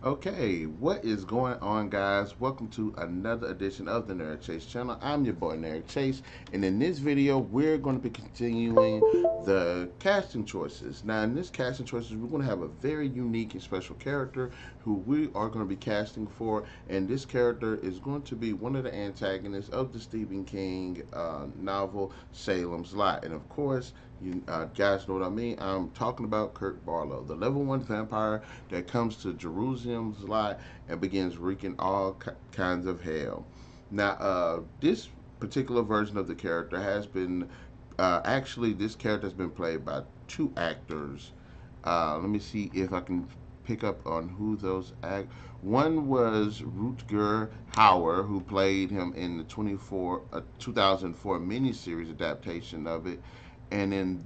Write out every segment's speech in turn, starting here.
Okay, what is going on, guys? Welcome to another edition of the NarikChase channel. I'm your boy NarikChase, and in this video, we're going to be continuing the casting choices. Now, in this casting choices, we're going to have a very unique and special character who we are going to be casting for, and this character is going to be one of the antagonists of the Stephen King novel Salem's Lot, and of course, you guys know what I mean. I'm talking about Kurt Barlow, the level one vampire that comes to Jerusalem's lot and begins wreaking all kinds of hell. Now, this particular version of the character has been actually this character has been played by two actors. Let me see if I can pick up on who those act. One was Rutger Hauer, who played him in the 2004 miniseries adaptation of it, and then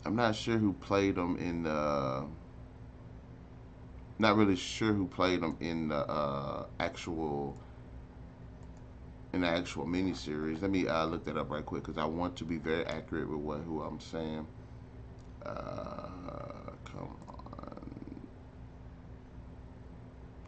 I'm not sure who played him in the not really sure who played him in the actual miniseries. Let me look that up right quick because I want to be very accurate with who I'm saying. Come on.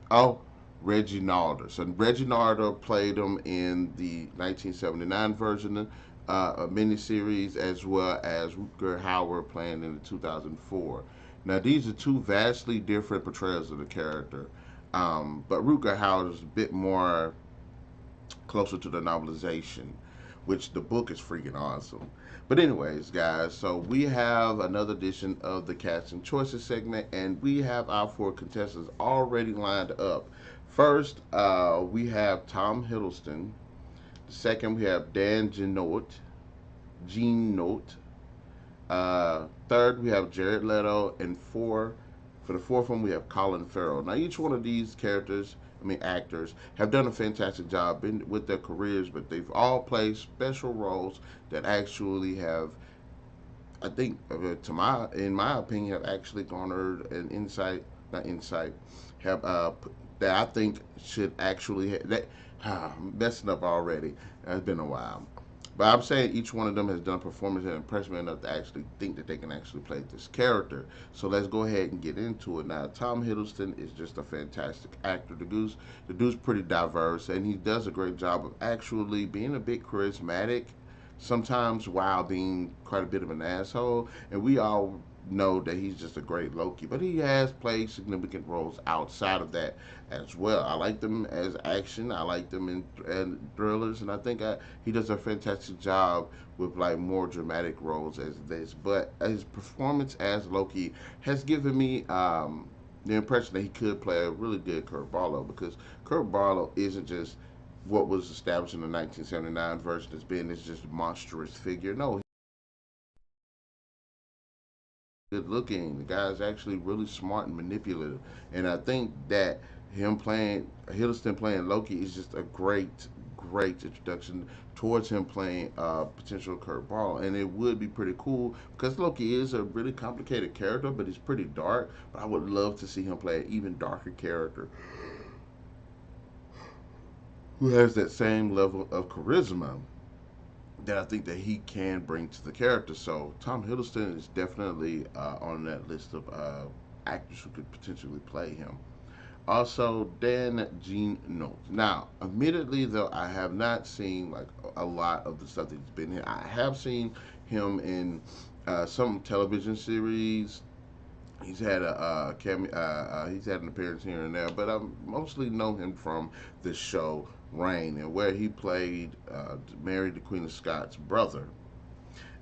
Oh, Reggie Nalder. So Reggie Nalder played him in the 1979 version miniseries, as well as Rutger Hauer playing in the 2004. Now, these are two vastly different portrayals of the character, but Rutger Hauer is a bit more closer to the novelization, which the book is freaking awesome. But anyways, guys, so we have another edition of the Casting Choices segment, and we have our four contestants already lined up. First, we have Tom Hiddleston. Second, we have Dan Jeannotte. Jeannotte. Third, we have Jared Leto, and for the fourth one, we have Colin Farrell. Now, each one of these actors, have done a fantastic job with their careers, but they've all played special roles that actually have, I think, in my opinion, have actually garnered an insight, not insight, have that I think should actually that I'm messing up already. It's been a while. But I'm saying each one of them has done a performance that impressed me enough to actually think that they can actually play this character. So let's go ahead and get into it now. Tom Hiddleston is just a fantastic actor. The dude's pretty diverse, and he does a great job of actually being a bit charismatic, sometimes while being quite a bit of an asshole. And we all know that he's just a great Loki, but he has played significant roles outside of that as well. I like them as action. I like them in thrillers, and I think he does a fantastic job with like more dramatic roles as this. But his performance as Loki has given me the impression that he could play a really good Kurt Barlow, because Kurt Barlow isn't just what was established in the 1979 version as being this just monstrous figure. No, good looking. The guy's actually really smart and manipulative, and I think that him playing Hiddleston playing Loki is just a great introduction towards him playing potential Kurt Barlow. And it would be pretty cool because Loki is a really complicated character, but he's pretty dark. But I would love to see him play an even darker character who has that same level of charisma that I think that he can bring to the character. So Tom Hiddleston is definitely on that list of actors who could potentially play him. Also, Dan Jeannotte. Now, admittedly, though, I have not seen like a lot of the stuff that he's been in. I have seen him in some television series. He's had he's had an appearance here and there, but I mostly know him from the show Reign, and where he played Mary, the Queen of Scots' brother.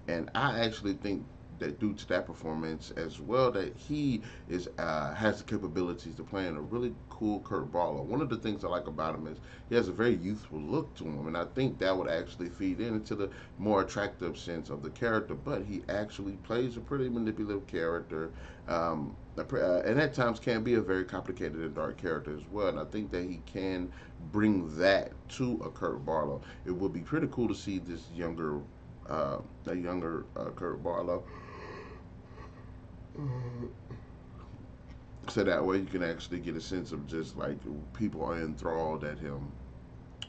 And I actually think that due to that performance as well, that he is has the capabilities to play in a really cool Kurt Barlow. One of the things I like about him is he has a very youthful look to him, and I think that would actually feed into the more attractive sense of the character. But he actually plays a pretty manipulative character, and at times can be a very complicated and dark character as well. And I think that he can bring that to a Kurt Barlow. It would be pretty cool to see this a younger Kurt Barlow, so that way you can actually get a sense of just like people are enthralled at him.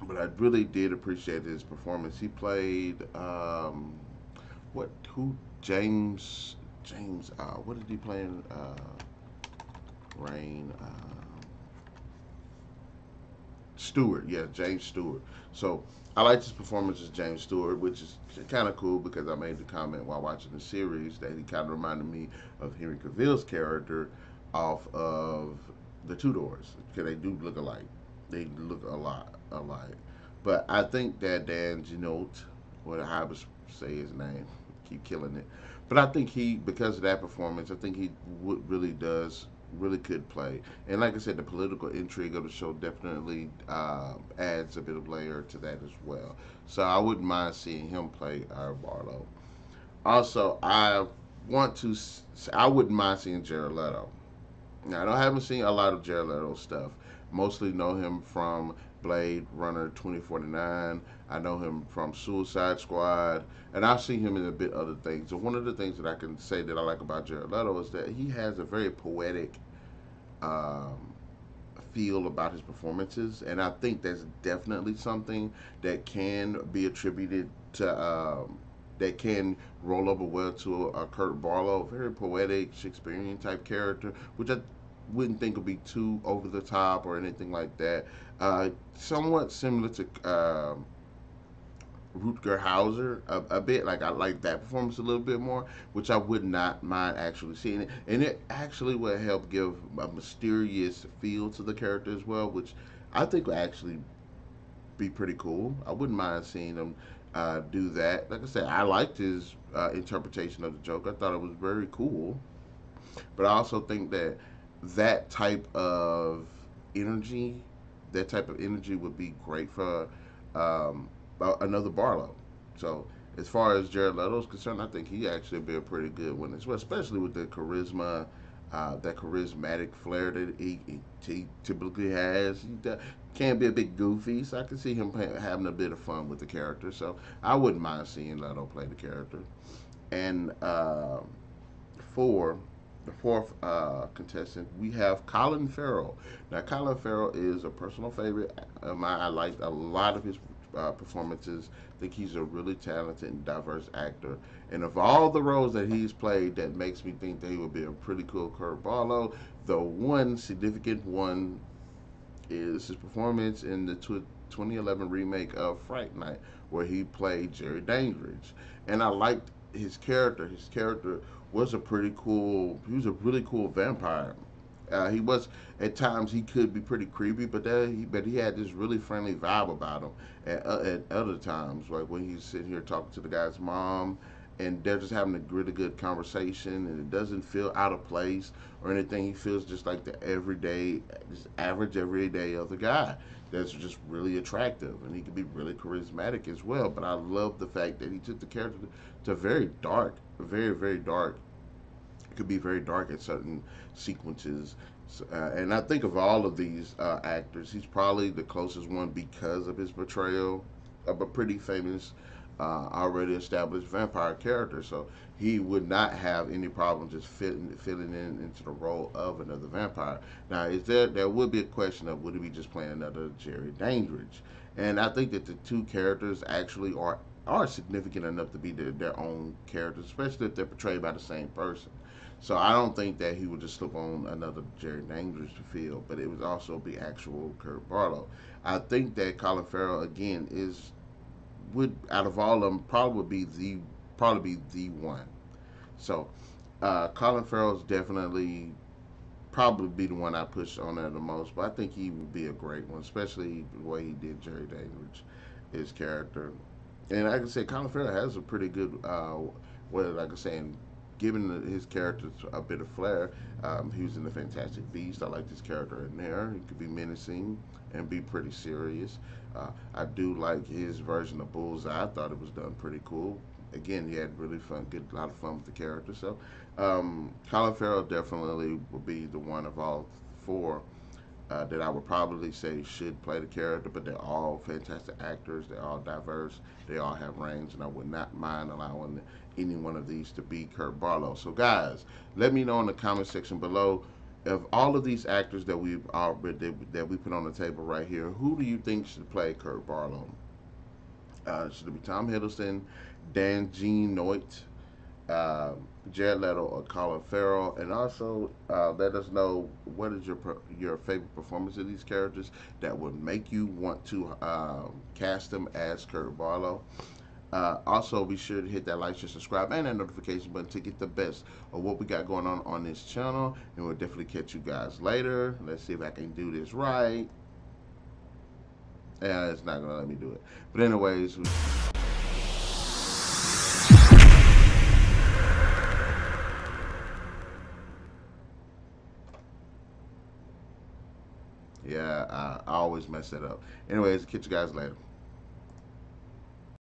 But I really did appreciate his performance. He played what who James what did he play in Rain? Stewart, yeah, James Stewart. So I like his performance as James Stewart, which is kind of cool because I made the comment while watching the series that he kind of reminded me of Henry Cavill's character off of the Tudors because they do look alike. They look a lot alike. But I think that Dan Jeannotte, or how I say his name, keep killing it. But I think he, because of that performance, I think he really does, really could play. And like I said, the political intrigue of the show definitely adds a bit of layer to that as well. So I wouldn't mind seeing him play Barlow. Also, I wouldn't mind seeing Jared Leto. Now, I haven't seen a lot of Jared Leto stuff. Mostly know him from Blade Runner 2049. I know him from Suicide Squad, and I've seen him in a bit other things. And one of the things that I can say that I like about Jared Leto is that he has a very poetic um, feel about his performances, and I think that's definitely something that can be attributed to. That can roll over well to a Kurt Barlow, very poetic Shakespearean type character, which I wouldn't think would be too over the top or anything like that. Somewhat similar to Rutger Hauser a bit. Like I like that performance a little bit more, which I would not mind actually seeing it. And it actually would help give a mysterious feel to the character as well, which I think would actually be pretty cool. I wouldn't mind seeing him do that. Like I said, I liked his interpretation of the joke. I thought it was very cool. But I also think that that type of energy, that type of energy would be great for another Barlow. So as far as Jared Leto's concerned, I think he actually would be a pretty good one as well, especially with the charisma, that charismatic flair that he typically has. Can be a bit goofy, so I can see him having a bit of fun with the character. So I wouldn't mind seeing Leto play the character. And four, the fourth contestant, we have Colin Farrell. Now, Colin Farrell is a personal favorite of mine. I liked a lot of his performances. I think he's a really talented and diverse actor. And of all the roles that he's played, that makes me think that he would be a pretty cool Kurt Barlow. The one significant one is his performance in the 2011 remake of Fright Night, where he played Jerry Dandridge. And I liked his character. His character was a pretty cool. He was a really cool vampire. He was at times he could be pretty creepy, but he had this really friendly vibe about him. At other times, like when he's sitting here talking to the guy's mom, and they're just having a really good conversation, and it doesn't feel out of place or anything. He feels just like the everyday, just average everyday other guy that's just really attractive, and he can be really charismatic as well. But I love the fact that he took the character to very dark, very dark. It could be very dark at certain sequences. And I think of all of these actors, he's probably the closest one because of his portrayal of a pretty famous, already established vampire character. So he would not have any problem just fitting in into the role of another vampire. Now, there would be a question of would he be just playing another Jerry Dandridge? And I think that the two characters actually are significant enough to be their own characters, especially if they're portrayed by the same person. So I don't think that he would just slip on another Jerry Dandridge to fill, but it would also be actual Kurt Barlow. I think that Colin Farrell again would out of all of them probably be the one. So Colin Farrell's definitely probably be the one I push on there the most, but I think he would be a great one, especially the way he did Jerry Dandridge, his character. And like I said, Colin Farrell has a pretty good, like I say, giving his character a bit of flair. He was in the Fantastic Beast. I liked his character in there. He could be menacing and be pretty serious. I do like his version of Bullseye. I thought it was done pretty cool. Again, he had really fun, good, a lot of fun with the character. So, Colin Farrell definitely will be the one of all four that I would probably say should play the character, but they're all fantastic actors. They're all diverse. They all have range, and I would not mind allowing any one of these to be Kurt Barlow. So, guys, let me know in the comment section below of all of these actors that that we put on the table right here. Who do you think should play Kurt Barlow? Should it be Tom Hiddleston, Dan Jeannotte, Jared Leto or Colin Farrell, and also let us know what is your favorite performance of these characters that would make you want to cast them as Kurt Barlow. Also, be sure to hit that like, share, subscribe, and that notification button to get the best of what we got going on this channel. And we'll definitely catch you guys later. Let's see if I can do this right. Yeah, it's not gonna let me do it. But anyways, yeah, I always mess that up. Anyways, catch you guys later.